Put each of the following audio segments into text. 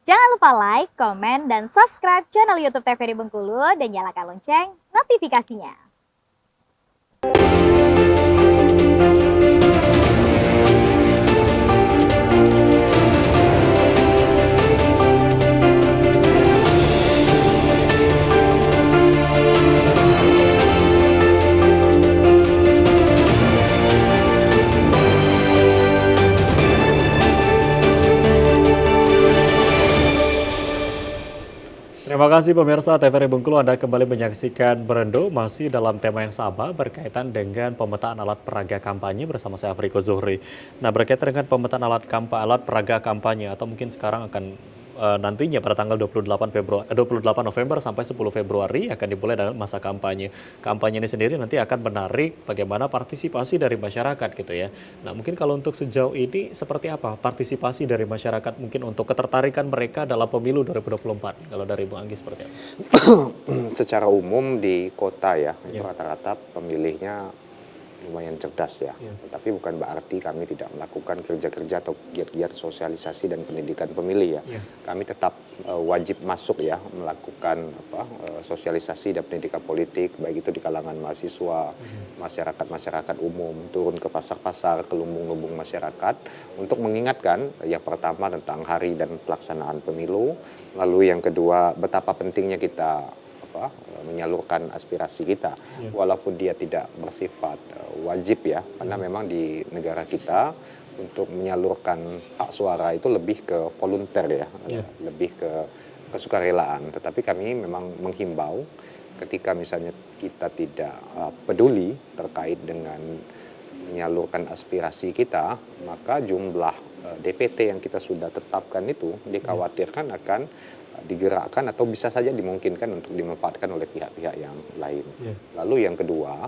Jangan lupa like, komen, dan subscribe channel YouTube TVRI Bengkulu dan nyalakan lonceng notifikasinya. Terima kasih pemirsa TVRI Bengkulu, Anda kembali menyaksikan Berendo masih dalam tema yang sama berkaitan dengan pemetaan alat peraga kampanye bersama saya Afriko Zuhri. Nah, berkaitan dengan pemetaan alat peraga kampanye atau mungkin sekarang akan nantinya pada tanggal 28 November sampai 10 Februari akan dimulai dalam masa kampanye. Kampanye ini sendiri nanti akan menarik bagaimana partisipasi dari masyarakat gitu ya. Nah, mungkin kalau untuk sejauh ini seperti apa partisipasi dari masyarakat mungkin untuk ketertarikan mereka dalam pemilu 2024? Kalau dari Bu Anggi seperti apa? Secara umum di kota ya, itu rata-rata pemilihnya lumayan cerdas ya. Tetapi bukan berarti kami tidak melakukan kerja-kerja atau giat-giat sosialisasi dan pendidikan pemilih ya. Kami tetap wajib masuk ya, melakukan sosialisasi dan pendidikan politik, baik itu di kalangan mahasiswa, masyarakat umum, turun ke pasar-pasar, ke lumbung-lumbung masyarakat untuk mengingatkan yang pertama tentang hari dan pelaksanaan pemilu, lalu yang kedua betapa pentingnya kita menyalurkan aspirasi kita, walaupun dia tidak bersifat wajib ya, karena memang di negara kita untuk menyalurkan hak suara itu lebih ke volunteer ya, lebih ke kesukarelaan. Tetapi kami memang menghimbau ketika misalnya kita tidak peduli terkait dengan menyalurkan aspirasi kita, maka jumlah DPT yang kita sudah tetapkan itu dikhawatirkan akan digerakkan atau bisa saja dimungkinkan untuk dimanfaatkan oleh pihak-pihak yang lain. Lalu yang kedua,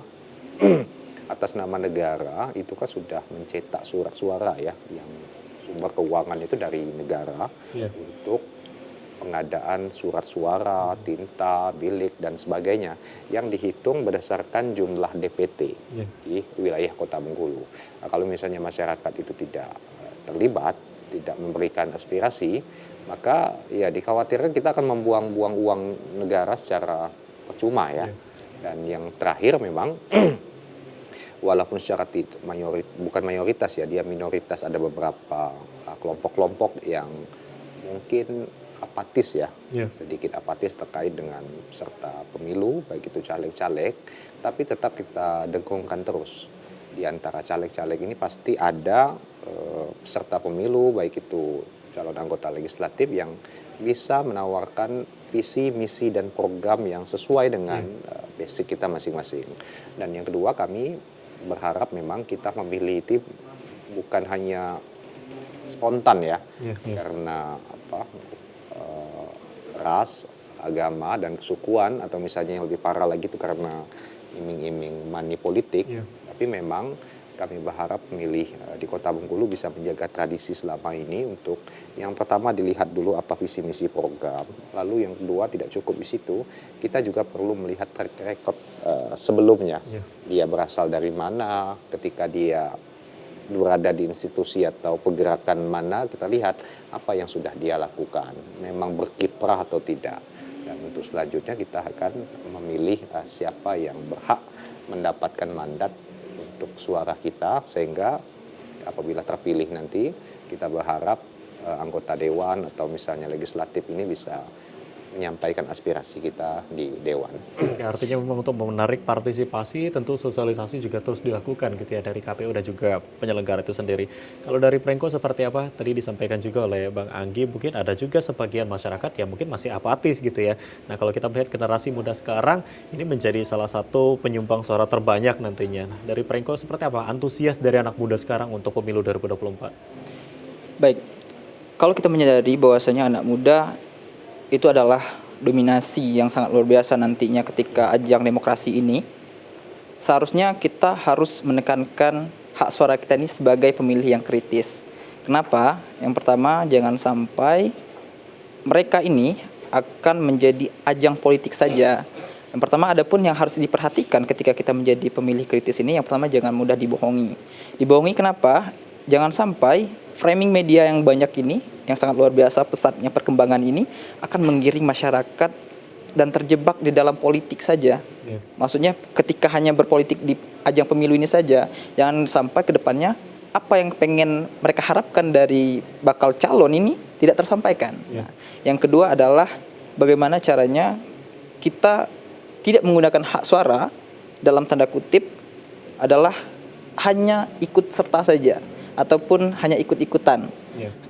atas nama negara itu kan sudah mencetak surat suara ya, yang sumber keuangan itu dari negara untuk pengadaan surat suara, tinta, bilik dan sebagainya yang dihitung berdasarkan jumlah DPT di wilayah Kota Bengkulu. Nah, kalau misalnya masyarakat itu tidak terlibat, tidak memberikan aspirasi, maka ya dikhawatirkan kita akan membuang-buang uang negara secara percuma ya. Dan yang terakhir memang walaupun secara bukan mayoritas ya, dia minoritas, ada beberapa kelompok-kelompok yang mungkin apatis ya, sedikit apatis terkait dengan peserta pemilu, baik itu caleg-caleg, tapi tetap kita dengkungkan terus. Di antara caleg-caleg ini pasti ada peserta pemilu, baik itu calon anggota legislatif yang bisa menawarkan visi, misi, dan program yang sesuai dengan basic kita masing-masing. Dan yang kedua, kami berharap memang kita memilih itu bukan hanya spontan ya, karena ras, agama, dan kesukuan, atau misalnya yang lebih parah lagi itu karena iming-iming money politik, tapi memang kami berharap pemilih di Kota Bengkulu bisa menjaga tradisi selama ini untuk yang pertama dilihat dulu apa visi misi program, lalu yang kedua tidak cukup di situ, kita juga perlu melihat track record sebelumnya, dia berasal dari mana, ketika dia berada di institusi atau pergerakan mana, kita lihat apa yang sudah dia lakukan, memang berkiprah atau tidak. Dan untuk selanjutnya kita akan memilih siapa yang berhak mendapatkan mandat untuk suara kita, sehingga apabila terpilih nanti kita berharap anggota dewan atau misalnya legislatif ini bisa menyampaikan aspirasi kita di dewan. Ya, artinya memang untuk menarik partisipasi tentu sosialisasi juga terus dilakukan gitu ya dari KPU dan juga penyelenggara itu sendiri. Kalau dari Prengko seperti apa? Tadi disampaikan juga oleh Bang Anggi, mungkin ada juga sebagian masyarakat yang mungkin masih apatis gitu ya. Nah, kalau kita melihat generasi muda sekarang ini menjadi salah satu penyumbang suara terbanyak nantinya. Nah, dari Prengko seperti apa antusias dari anak muda sekarang untuk pemilu 2024? Baik, kalau kita menyadari bahwasanya anak muda itu adalah dominasi yang sangat luar biasa nantinya ketika ajang demokrasi ini, seharusnya kita harus menekankan hak suara kita ini sebagai pemilih yang kritis. Kenapa? Yang pertama, jangan sampai mereka ini akan menjadi ajang politik saja. Yang pertama, ada pun yang harus diperhatikan ketika kita menjadi pemilih kritis ini, yang pertama jangan mudah dibohongi. Dibohongi kenapa? Jangan sampai framing media yang banyak ini, yang sangat luar biasa pesatnya perkembangan ini akan menggiring masyarakat dan terjebak di dalam politik saja. Maksudnya ketika hanya berpolitik di ajang pemilu ini saja, jangan sampai ke depannya apa yang pengen mereka harapkan dari bakal calon ini tidak tersampaikan. Nah, yang kedua adalah bagaimana caranya kita tidak menggunakan hak suara dalam tanda kutip adalah hanya ikut serta saja ataupun hanya ikut-ikutan.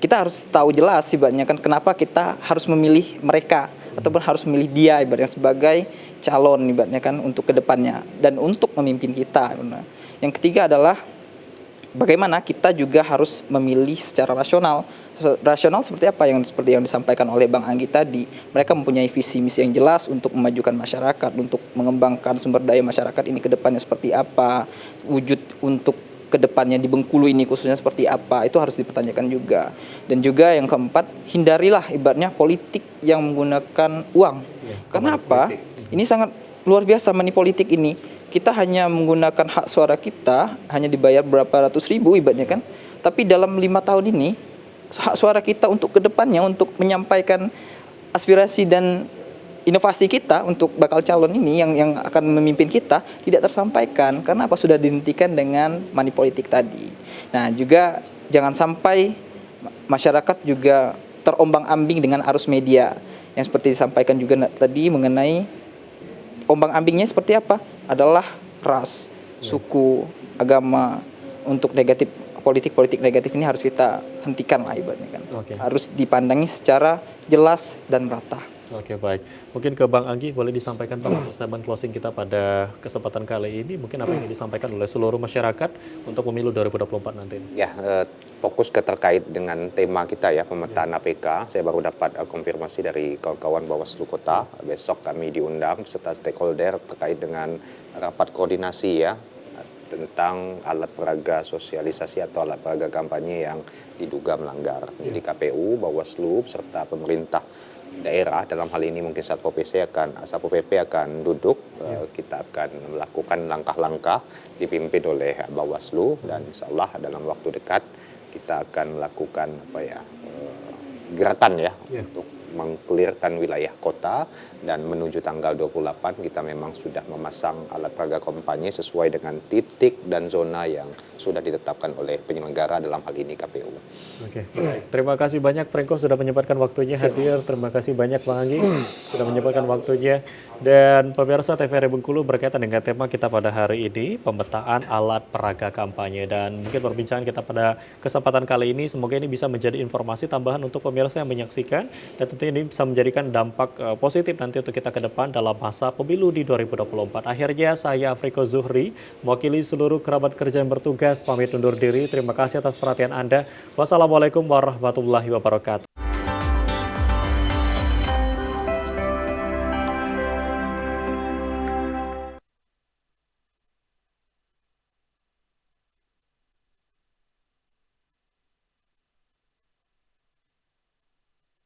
Kita harus tahu jelas ibaratnya kan kenapa kita harus memilih mereka ataupun harus memilih dia ibaratnya sebagai calon ibaratnya kan untuk kedepannya dan untuk memimpin kita. Yang ketiga adalah bagaimana kita juga harus memilih secara rasional. Rasional seperti apa seperti yang disampaikan oleh Bang Anggi tadi. Mereka mempunyai visi misi yang jelas untuk memajukan masyarakat, untuk mengembangkan sumber daya masyarakat ini ke depannya seperti apa, wujud untuk kedepannya di Bengkulu ini khususnya seperti apa, itu harus dipertanyakan juga. Dan juga yang keempat, hindarilah ibaratnya politik yang menggunakan uang. Karena apa? Ini sangat luar biasa money politik ini. Kita hanya menggunakan hak suara kita, hanya dibayar berapa ratus ribu ibaratnya kan. Tapi dalam 5 tahun ini, hak suara kita untuk kedepannya, untuk menyampaikan aspirasi dan inovasi kita untuk bakal calon ini yang akan memimpin kita tidak tersampaikan karena apa sudah dihentikan dengan money politik tadi. Nah, juga jangan sampai masyarakat juga terombang-ambing dengan arus media yang seperti disampaikan juga tadi mengenai ombang-ambingnya seperti apa? Adalah ras, suku, agama. Untuk negatif politik negatif ini harus kita hentikan lah ibaratnya kan. Harus dipandangi secara jelas dan merata. Oke, baik. Mungkin ke Bang Anggi boleh disampaikan Pak statement closing kita pada kesempatan kali ini. Mungkin apa yang disampaikan oleh seluruh masyarakat untuk pemilu 2024 nanti? Ya, fokus terkait dengan tema kita ya, pemetaan APK. Saya baru dapat konfirmasi dari kawan-kawan Bawaslu Kota. Besok kami diundang serta stakeholder terkait dengan rapat koordinasi ya tentang alat peraga sosialisasi atau alat peraga kampanye yang diduga melanggar. Jadi KPU, Bawaslu serta pemerintah daerah dalam hal ini mungkin Satpol PP akan duduk, kita akan melakukan langkah-langkah dipimpin oleh Bawaslu dan insya Allah dalam waktu dekat kita akan melakukan gerakan ya untuk mengklirkan wilayah kota dan menuju tanggal 28 kita memang sudah memasang alat peraga kampanye sesuai dengan titik dan zona yang sudah ditetapkan oleh penyelenggara dalam hal ini KPU. Oke, terima kasih banyak Franco sudah menyempatkan waktunya hadir. Terima kasih banyak Bang Anggi sudah menyempatkan waktunya. Dan pemirsa TVRI Bengkulu berkaitan dengan tema kita pada hari ini, pemetaan alat peraga kampanye. Dan mungkin perbincangan kita pada kesempatan kali ini, semoga ini bisa menjadi informasi tambahan untuk pemirsa yang menyaksikan. Dan tentu ini bisa menjadikan dampak positif nanti untuk kita ke depan dalam masa pemilu di 2024. Akhirnya saya Afriko Zuhri, mewakili seluruh kerabat kerja yang bertugas, pamit undur diri. Terima kasih atas perhatian Anda. Wassalamualaikum warahmatullahi wabarakatuh.